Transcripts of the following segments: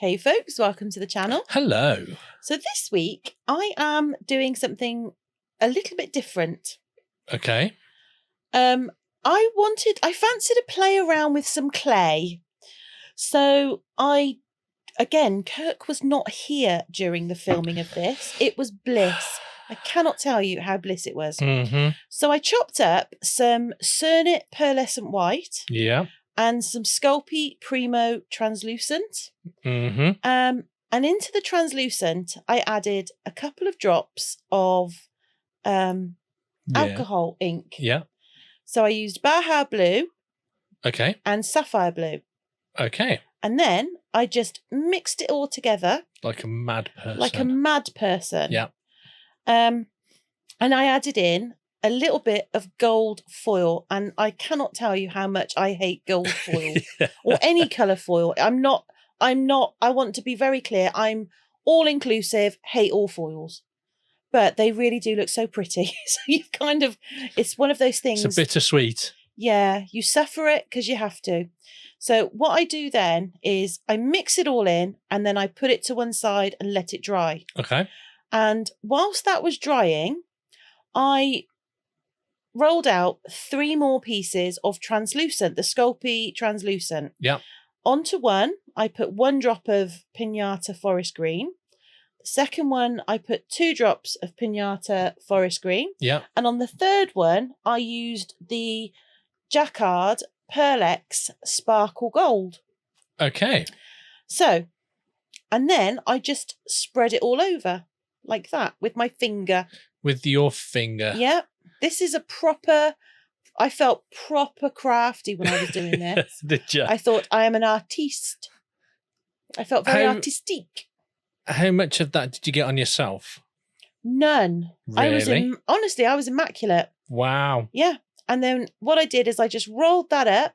Hey folks, welcome to the channel. Hello. So this week I am doing something a little bit different. Okay. I fancied a play around with some clay. So Kirk was not here during the filming of this. It was bliss. I cannot tell you how bliss it was. So I chopped up some Cernit pearlescent white. Yeah. And some Sculpey Primo translucent. Mm-hmm. And into the translucent, I added a couple of drops of alcohol ink. Yeah. So I used Baja Blue. Okay. And Sapphire Blue. Okay. And then I just mixed it all together. Like a mad person. Like a mad person. Yeah. And I added in a little bit of gold foil, and I cannot tell you how much I hate gold foil or any colour foil. I want to be very clear. I'm all inclusive, hate all foils, but they really do look so pretty. So it's one of those things. It's a bittersweet. Yeah, you suffer it because you have to. So what I do then is I mix it all in and then I put it to one side and let it dry. Okay. And whilst that was drying, I rolled out 3 more pieces of translucent, the Sculpey translucent. Yeah. Onto one, I put 1 drop of Pinata Forest Green. The second one, I put 2 drops of Pinata Forest Green. Yeah. And on the third one, I used the Jacquard Pearlex Sparkle Gold. Okay. So, and then I just spread it all over like that with my finger. With your finger. Yeah. This is I felt proper crafty when I was doing this. Did you? I thought I am an artiste. I felt very artistique. How much of that did you get on yourself? None. Really? Honestly, I was immaculate. Wow. Yeah. And then what I did is I just rolled that up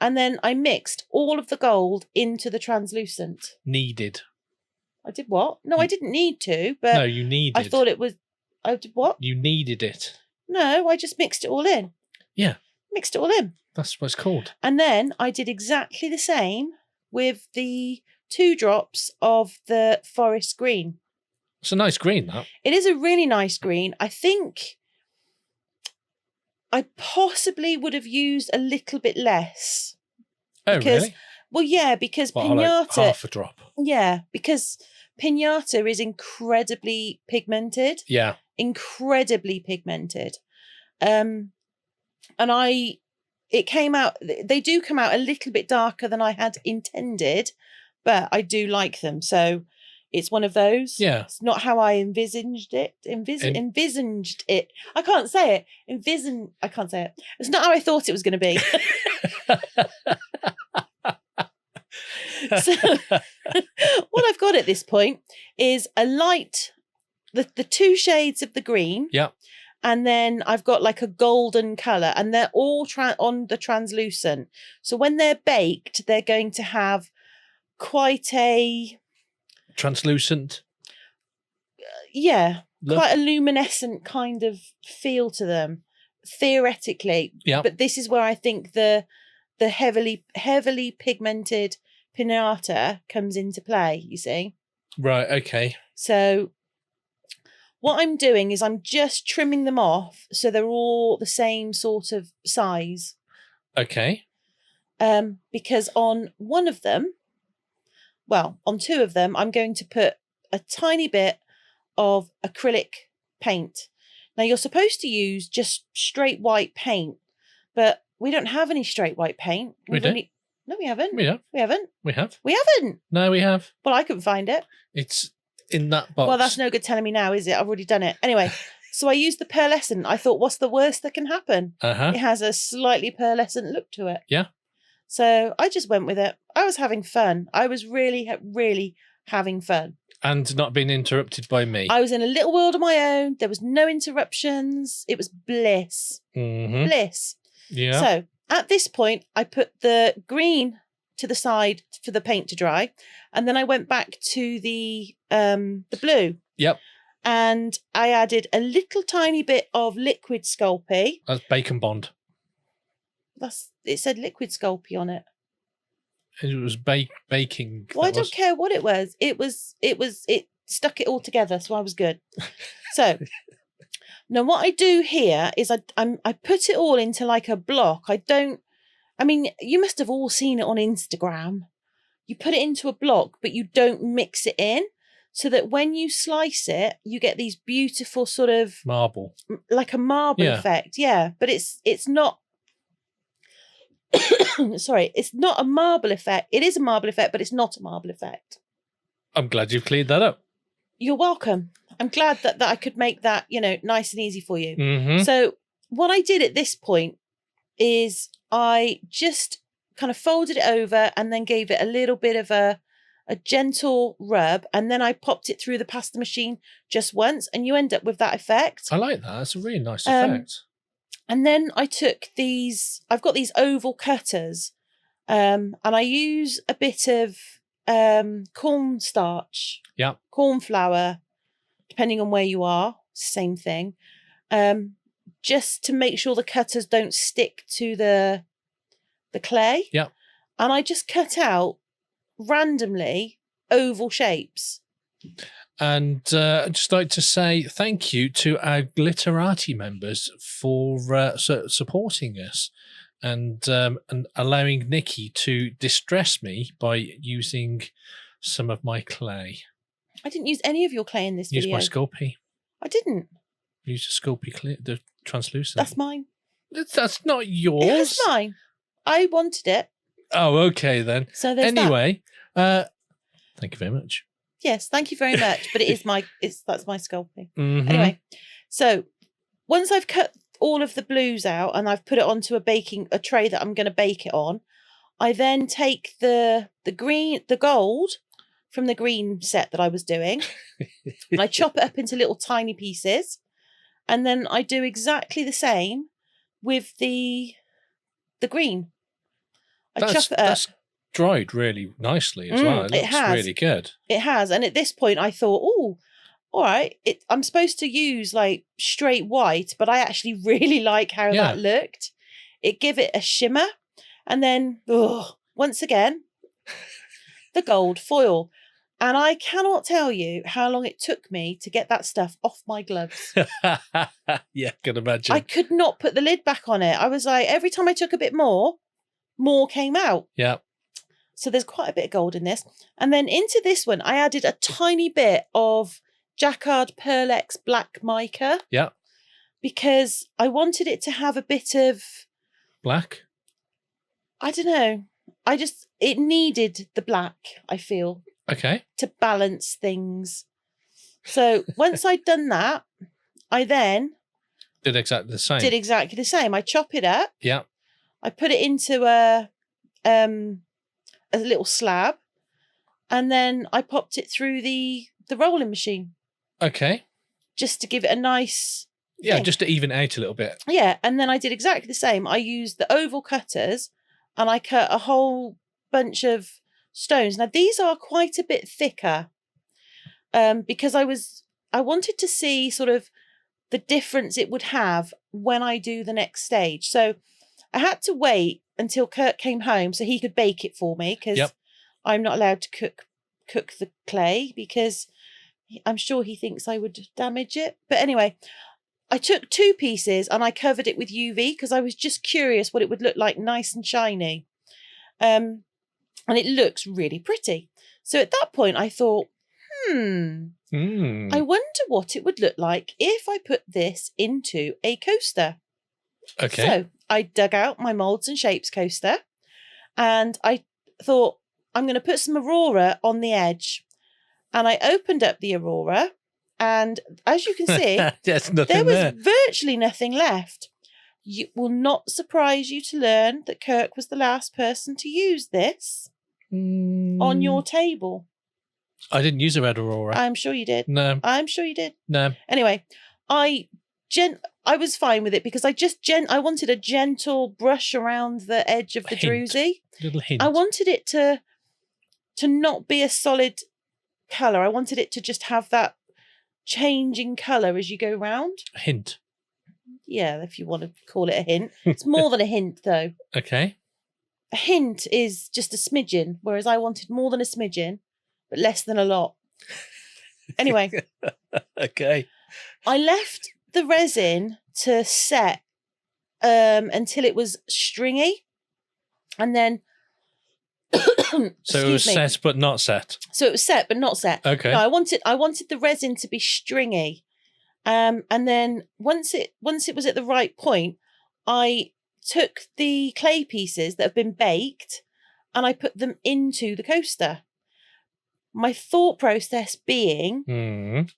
and then I mixed all of the gold into the translucent. Needed. I did what? No, I didn't need to, but no, you needed. I thought it was. I did what? You needed it. No, I just mixed it all in. Yeah. Mixed it all in. That's what it's called. And then I did exactly the same with the 2 drops of the forest green. It's a nice green, that. It is a really nice green. I think I possibly would have used a little bit less. Oh, really? Well, yeah, because Pinata... Like half a drop. Yeah, because Pinata is incredibly pigmented. Yeah. Incredibly pigmented. And it came out, they do come out a little bit darker than I had intended, but I do like them. So it's one of those. Yeah. It's not how I envisaged it. Envisaged it. I can't say it. I can't say it. It's not how I thought it was going to be. So what I've got at this point is a light, the 2 shades of the green. Yeah. And then I've got like a golden colour, and they're all on the translucent. So when they're baked, they're going to have quite a... Translucent? Quite a luminescent kind of feel to them, theoretically. Yeah. But this is where I think the heavily pigmented Pinata comes into play, you see. Right, okay. So what I'm doing is I'm just trimming them off so they're all the same sort of size. Okay. Because on one of them, on 2 of them, I'm going to put a tiny bit of acrylic paint. Now, you're supposed to use just straight white paint, but we don't have any straight white paint. We do. No, we haven't. We have. We haven't. We have. We haven't. No, we have. Well, I couldn't find it. It's in that box. Well, that's no good telling me now, is it? I've already done it. Anyway, so I used the pearlescent. I thought, what's the worst that can happen? It has a slightly pearlescent look to it. Yeah. So I just went with it. I was having fun. I was really, really having fun. And not being interrupted by me. I was in a little world of my own. There was no interruptions. It was bliss. Mm-hmm. Bliss. Yeah. So at this point, I put the green to the side for the paint to dry. And then I went back to the blue. Yep. And I added a little tiny bit of liquid Sculpey. That's Bacon Bond. It said liquid Sculpey on it. It was baking. Well, I don't care what it was. It stuck it all together, so I was good. So now what I do here is I put it all into like a block. I mean, you must have all seen it on Instagram. You put it into a block, but you don't mix it in, so that when you slice it, you get these beautiful sort of marble, like a marble effect. Yeah, but it's not. Sorry, it's not a marble effect. It is a marble effect, but it's not a marble effect. I'm glad you've cleared that up. You're welcome. I'm glad that I could make that, nice and easy for you. Mm-hmm. So what I did at this point is I just kind of folded it over and then gave it a little bit of a gentle rub, and then I popped it through the pasta machine just once, and you end up with that effect. I like that. That's a really nice effect. And then I took I've got these oval cutters, and I use a bit of cornstarch, corn flour, depending on where you are, same thing, just to make sure the cutters don't stick to the clay. Yeah. And I just cut out randomly oval shapes. And I'd just like to say thank you to our Glitterati members for supporting us and allowing Nikki to distress me by using some of my clay. I didn't use any of your clay in this video. Use my Sculpey. I didn't. Use the Sculpey clay, the translucent. That's mine. That's not yours. It's mine. I wanted it. Oh, okay then. So there's anyway, thank you very much. Yes, thank you very much. But that's my Sculpey. Mm-hmm. Anyway, so once I've cut all of the blues out and I've put it onto a tray that I'm going to bake it on, I then take the gold from the green set that I was doing, and I chop it up into little tiny pieces, and then I do exactly the same with the green. I chop it up. That's dried really nicely as well. It looks really good. It has. And at this point I thought, oh, all right, I'm supposed to use like straight white, but I actually really like how that looked. It gave it a shimmer. And then, once again, the gold foil. And I cannot tell you how long it took me to get that stuff off my gloves. Yeah, can imagine. I could not put the lid back on it. I was like, every time I took a bit more came out. Yeah. So there's quite a bit of gold in this. And then into this one, I added a tiny bit of Jacquard Pearlex black mica. Yeah. Because I wanted it to have a bit of... Black? I don't know. It needed the black, I feel. Okay. To balance things. So once I'd done that, I then... Did exactly the same. I chop it up. Yeah. I put it into a little slab, and then I popped it through the rolling machine. Okay. Just to give it a nice... Yeah, thing. just to even out a little bit. Yeah, and then I did exactly the same. I used the oval cutters, and I cut a whole bunch of stones. Now, these are quite a bit thicker, because I wanted to see sort of the difference it would have when I do the next stage. So I had to wait until Kurt came home so he could bake it for me, because I'm not allowed to cook the clay, because I'm sure he thinks I would damage it. But anyway, I took 2 pieces and I covered it with UV because I was just curious what it would look like nice and shiny. And it looks really pretty. So at that point I thought, I wonder what it would look like if I put this into a coaster. Okay. So I dug out my Moulds and Shapes coaster, and I thought, I'm going to put some Aurora on the edge. And I opened up the Aurora, and as you can see, there was virtually nothing left. It will not surprise you to learn that Kirk was the last person to use this on your table. I didn't use a red Aurora. I'm sure you did. No. I'm sure you did. No. Anyway, I was fine with it because I wanted a gentle brush around the edge of the Druzy. Little hint. I wanted it to not be a solid colour. I wanted it to just have that changing colour as you go round. A hint. Yeah, if you want to call it a hint. It's more than a hint, though. Okay. a hint is just a smidgen, whereas I wanted more than a smidgen, but less than a lot. Anyway. Okay. I left the resin to set until it was stringy. And then... So it was set but not set. So it was set but not set. Okay. No, I wanted the resin to be stringy. And then once it was at the right point, I took the clay pieces that have been baked and I put them into the coaster. My thought process being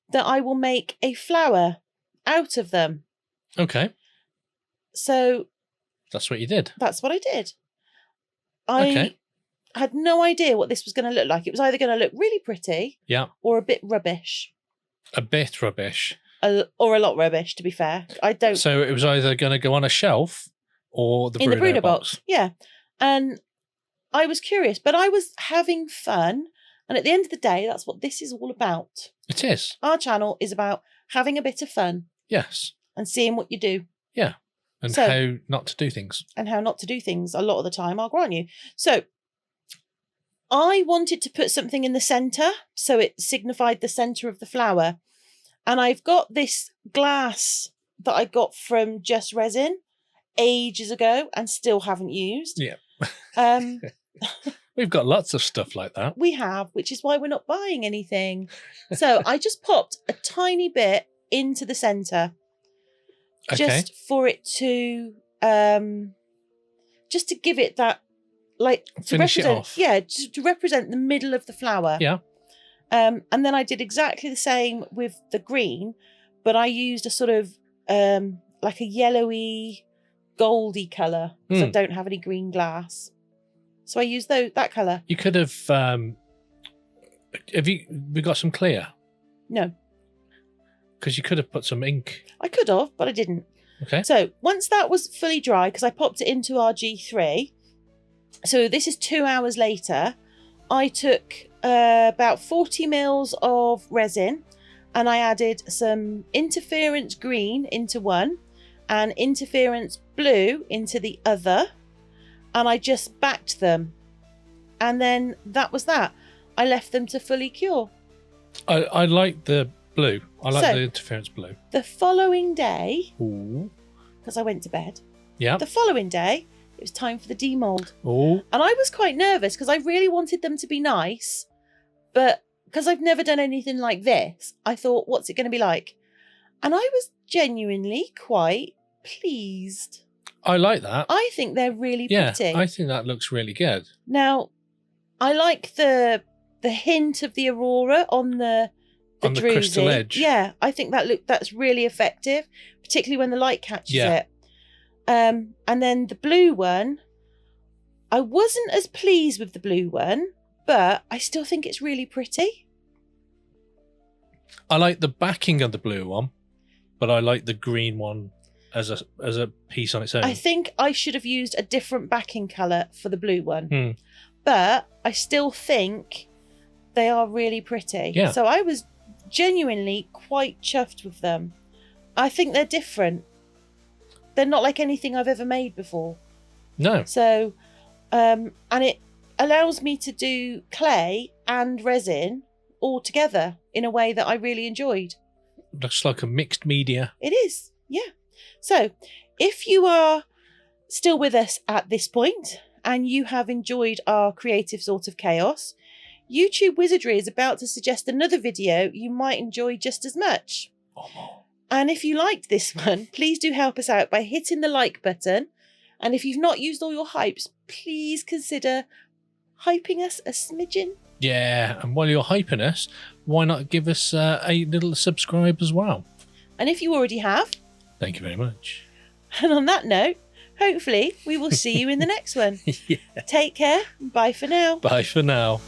that I will make a flower out of them. Okay. So that's what you did. That's what I did. I had no idea what this was going to look like. It was either going to look really pretty, or a bit rubbish. A bit rubbish. Or a lot rubbish, to be fair. I don't. So it was either going to go on a shelf or the brooder box. Yeah, and I was curious, but I was having fun. And at the end of the day, that's what this is all about. It is. Our channel is about having a bit of fun. Yes. And seeing what you do. Yeah. And how not to do things. And how not to do things a lot of the time, I'll grant you. So I wanted to put something in the centre, so it signified the centre of the flower. And I've got this glass that I got from Just Resin ages ago and still haven't used. Yeah. We've got lots of stuff like that. We have, which is why we're not buying anything. So I just popped a tiny bit into the centre. Just for it to, just to give it that, like, to represent, it off. Yeah, to represent the middle of the flower. Yeah. And then I did exactly the same with the green, but I used a sort of, like a yellowy, goldy colour, because I don't have any green glass. So I used that colour. You could have we got some clear? No. Because you could have put some ink. I could have, but I didn't. Okay. So once that was fully dry, because I popped it into our G3, so this is 2 hours later, I took about 40 mils of resin and I added some interference green into one and interference blue into the other. And I just backed them. And then that was that. I left them to fully cure. I like the blue. I like the interference blue. The following day, because I went to bed. Yeah. The following day, it was time for the demold. Oh. And I was quite nervous because I really wanted them to be nice. But because I've never done anything like this, I thought, what's it going to be like? And I was genuinely quite pleased. I like that. I think they're really pretty. Yeah, I think that looks really good. Now, I like the hint of the Aurora on the Druzy. Crystal edge. Yeah, I think that's really effective, particularly when the light catches it. And then the blue one, I wasn't as pleased with the blue one, but I still think it's really pretty. I like the backing of the blue one, but I like the green one as a piece on its own. I think I should have used a different backing colour for the blue one. But I still think they are really pretty. Yeah. So I was genuinely quite chuffed with them. I think they're different. They're not like anything I've ever made before. No. So, and it allows me to do clay and resin all together in a way that I really enjoyed. Looks like a mixed media. It is, yeah. So, if you are still with us at this point and you have enjoyed our creative sort of chaos, YouTube Wizardry is about to suggest another video you might enjoy just as much. And if you liked this one, please do help us out by hitting the like button. And if you've not used all your hypes, please consider hyping us a smidgen. Yeah, and while you're hyping us, why not give us a little subscribe as well? And if you already have, thank you very much. And on that note, hopefully we will see you in the next one. Yeah. Take care. Bye for now. Bye for now.